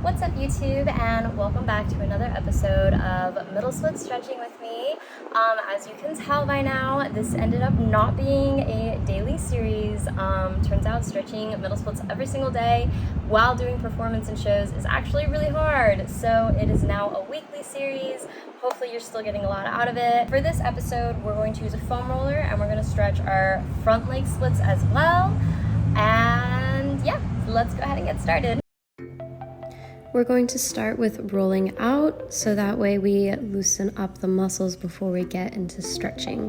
What's up YouTube, and welcome back to another episode of Middle Split Stretching with me. As you can tell by now, this ended up not being a daily series. Turns out stretching middle splits every single day while doing performance and shows is actually really hard. So it is now a weekly series. Hopefully you're still getting a lot out of it. For this episode, we're going to use a foam roller and we're going to stretch our front leg splits as well. And yeah, let's go ahead and get started. We're going to start with rolling out, so that way we loosen up the muscles before we get into stretching.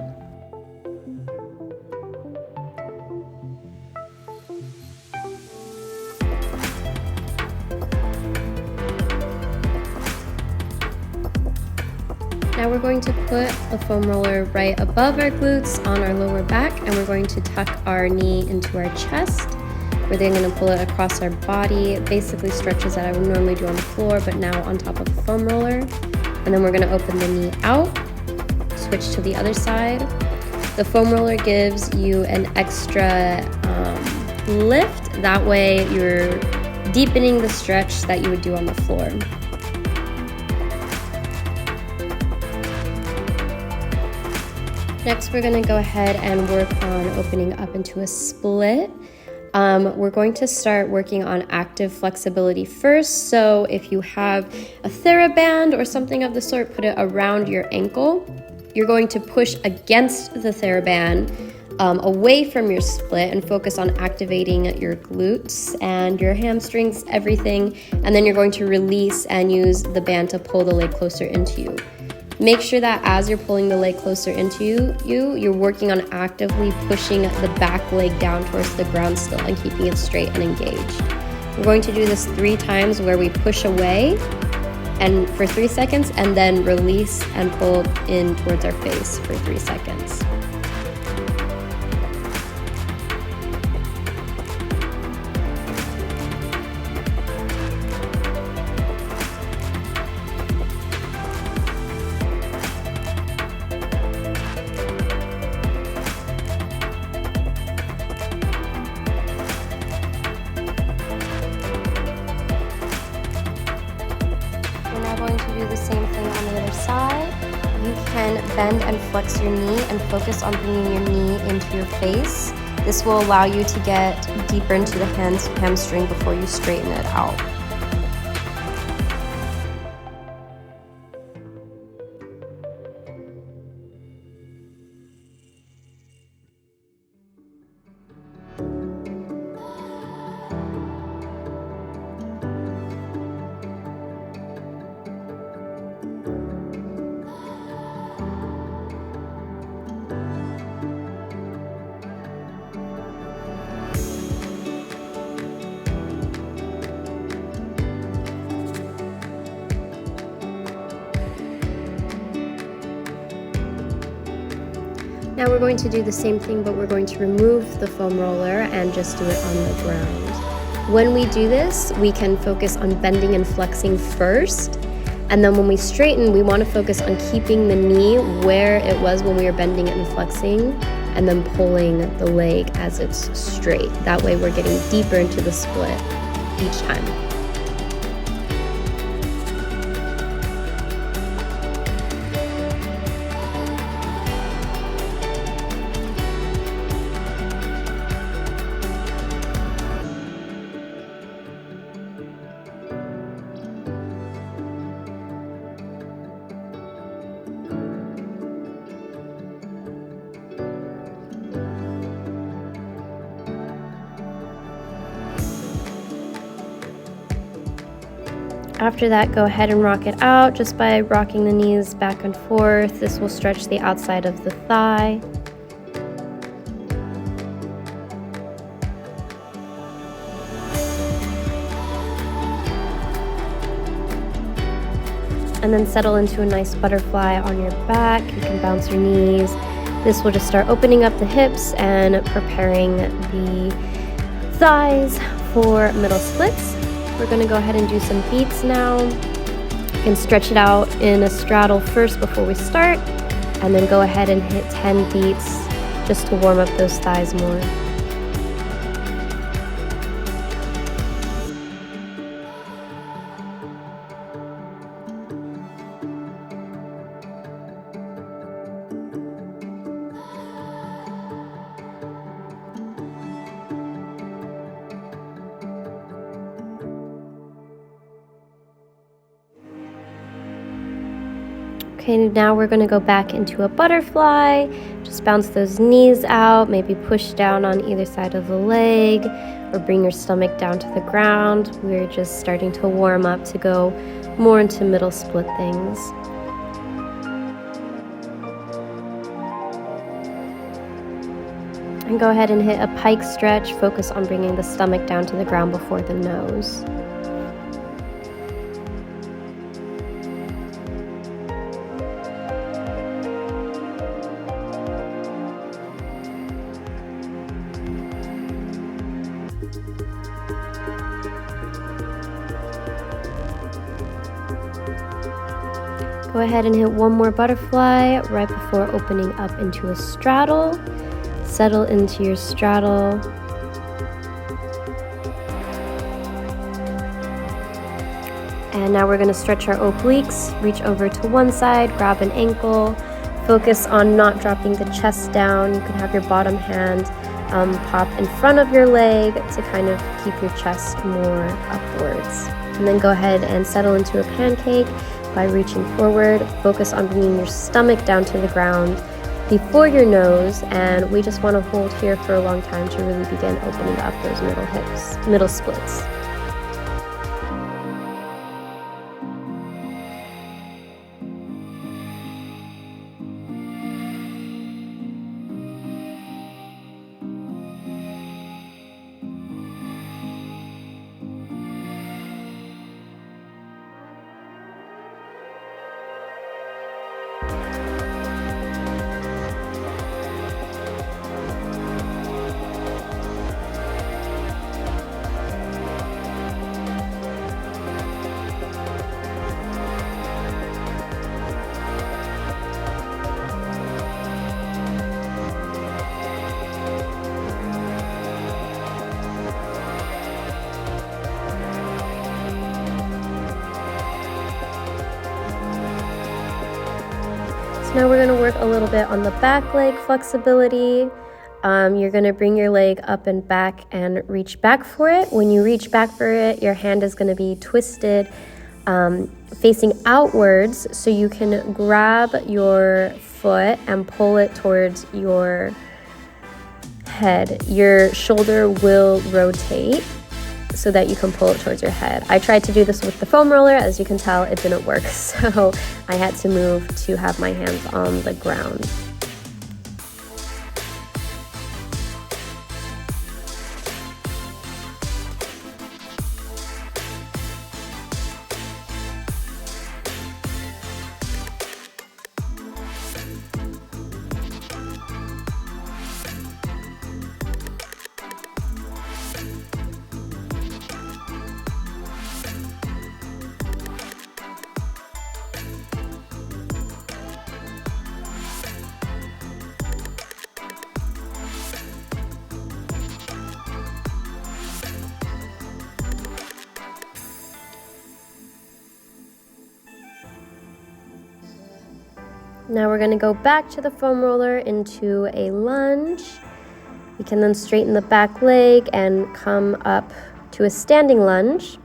Now we're going to put the foam roller right above our glutes on our lower back, and we're going to tuck our knee into our chest. We're then going to pull it across our body, basically stretches that I would normally do on the floor, but now on top of the foam roller. And then we're going to open the knee out, switch to the other side. The foam roller gives you an extra lift. That way you're deepening the stretch that you would do on the floor. Next, we're going to go ahead and work on opening up into a split. We're going to start working on active flexibility first. So if you have a TheraBand or something of the sort, put it around your ankle. You're going to push against the TheraBand away from your split and focus on activating your glutes and your hamstrings, everything. And then you're going to release and use the band to pull the leg closer into you. Make sure that as you're pulling the leg closer into you're working on actively pushing the back leg down towards the ground still and keeping it straight and engaged. We're going to do this 3 times where we push away and for 3 seconds and then release and pull in towards our face for 3 seconds. Do the same thing on the other side. You can bend and flex your knee and focus on bringing your knee into your face. This will allow you to get deeper into the hamstring before you straighten it out. Now we're going to do the same thing, but we're going to remove the foam roller and just do it on the ground. When we do this, we can focus on bending and flexing first. And then when we straighten, we want to focus on keeping the knee where it was when we were bending it and flexing, and then pulling the leg as it's straight. That way we're getting deeper into the split each time. After that, go ahead and rock it out just by rocking the knees back and forth. This will stretch the outside of the thigh. And then settle into a nice butterfly on your back. You can bounce your knees. This will just start opening up the hips and preparing the thighs for middle splits. We're going to go ahead and do some beats now. You can stretch it out in a straddle first before we start, and then go ahead and hit 10 beats just to warm up those thighs more. Okay, now we're going to go back into a butterfly. Just bounce those knees out, maybe push down on either side of the leg, or bring your stomach down to the ground. We're just starting to warm up to go more into middle split things. And go ahead and hit a pike stretch. Focus on bringing the stomach down to the ground before the nose. Go ahead and hit one more butterfly right before opening up into a straddle. Settle into your straddle. And now we're going to stretch our obliques. Reach over to one side, grab an ankle. Focus on not dropping the chest down. You can have your bottom hand pop in front of your leg to kind of keep your chest more upwards. And then go ahead and settle into a pancake by reaching forward. Focus on bringing your stomach down to the ground before your nose, and we just want to hold here for a long time to really begin opening up those middle splits. So now we're going to work a little bit on the back leg flexibility. You're going to bring your leg up and back and reach back for it. When you reach back for it, your hand is going to be twisted facing outwards, so you can grab your foot and pull it towards your head. Your shoulder will rotate so that you can pull it towards your head. I tried to do this with the foam roller. As you can tell, it didn't work, so I had to move to have my hands on the ground. Now we're going to go back to the foam roller into a lunge. You can then straighten the back leg and come up to a standing lunge.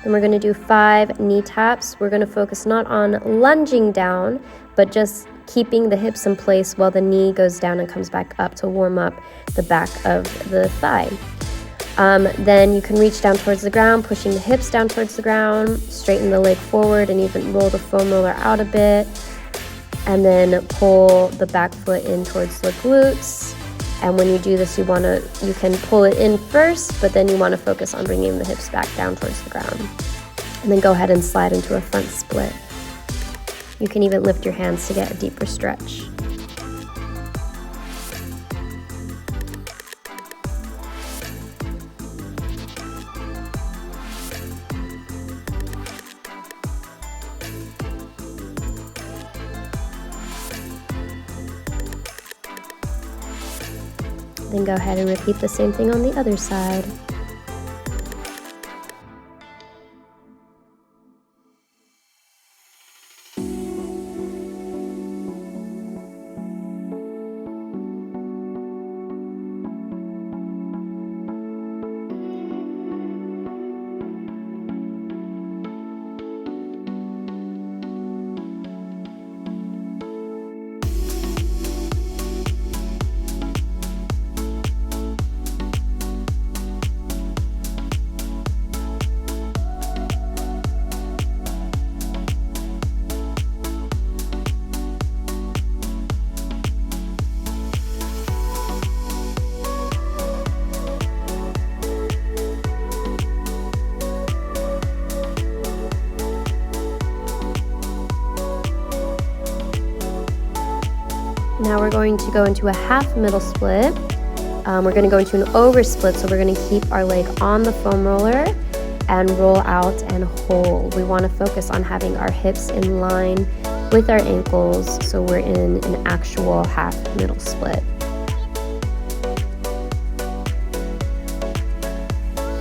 Then we're going to do 5 knee taps. We're going to focus not on lunging down, but just keeping the hips in place while the knee goes down and comes back up to warm up the back of the thigh. Then you can reach down towards the ground, pushing the hips down towards the ground, straighten the leg forward and even roll the foam roller out a bit. And then pull the back foot in towards the glutes. And when you do this, you can pull it in first, but then you want to focus on bringing the hips back down towards the ground. And then go ahead and slide into a front split. You can even lift your hands to get a deeper stretch. Then go ahead and repeat the same thing on the other side. Now we're going to go into a half middle split. We're going to go into an over split, so we're going to keep our leg on the foam roller and roll out and hold. We want to focus on having our hips in line with our ankles, so we're in an actual half middle split.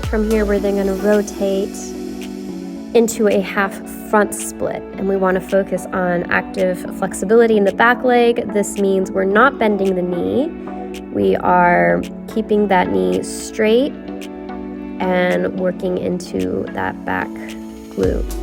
From here, we're then going to rotate into a half front split, and we want to focus on active flexibility in the back leg. This means we're not bending the knee. We are keeping that knee straight and working into that back glute.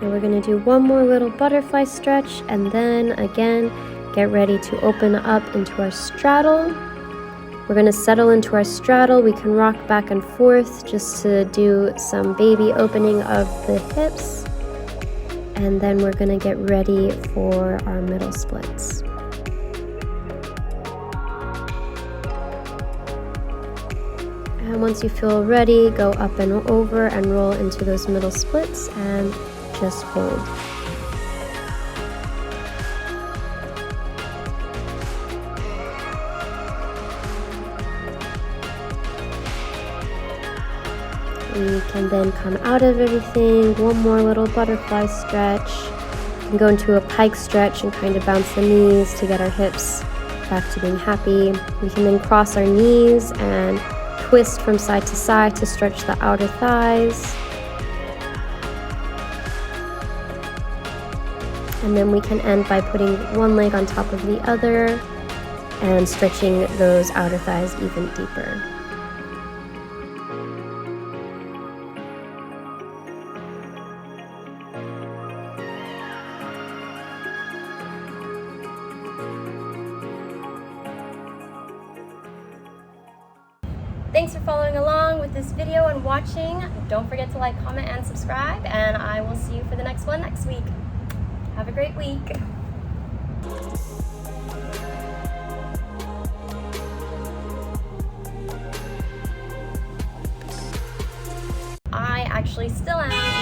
Now we're going to do one more little butterfly stretch, and then again get ready to open up into our straddle. We're going to settle into our straddle. We can rock back and forth just to do some baby opening of the hips, and then we're going to get ready for our middle splits. And once you feel ready, go up and over and roll into those middle splits and just hold. We can then come out of everything, one more little butterfly stretch. We can go into a pike stretch and kind of bounce the knees to get our hips back to being happy. We can then cross our knees and twist from side to side to stretch the outer thighs. And then we can end by putting one leg on top of the other and stretching those outer thighs even deeper. Thanks for following along with this video and watching. Don't forget to like, comment, and subscribe, and I will see you for the next one next week. Have a great week. I actually still am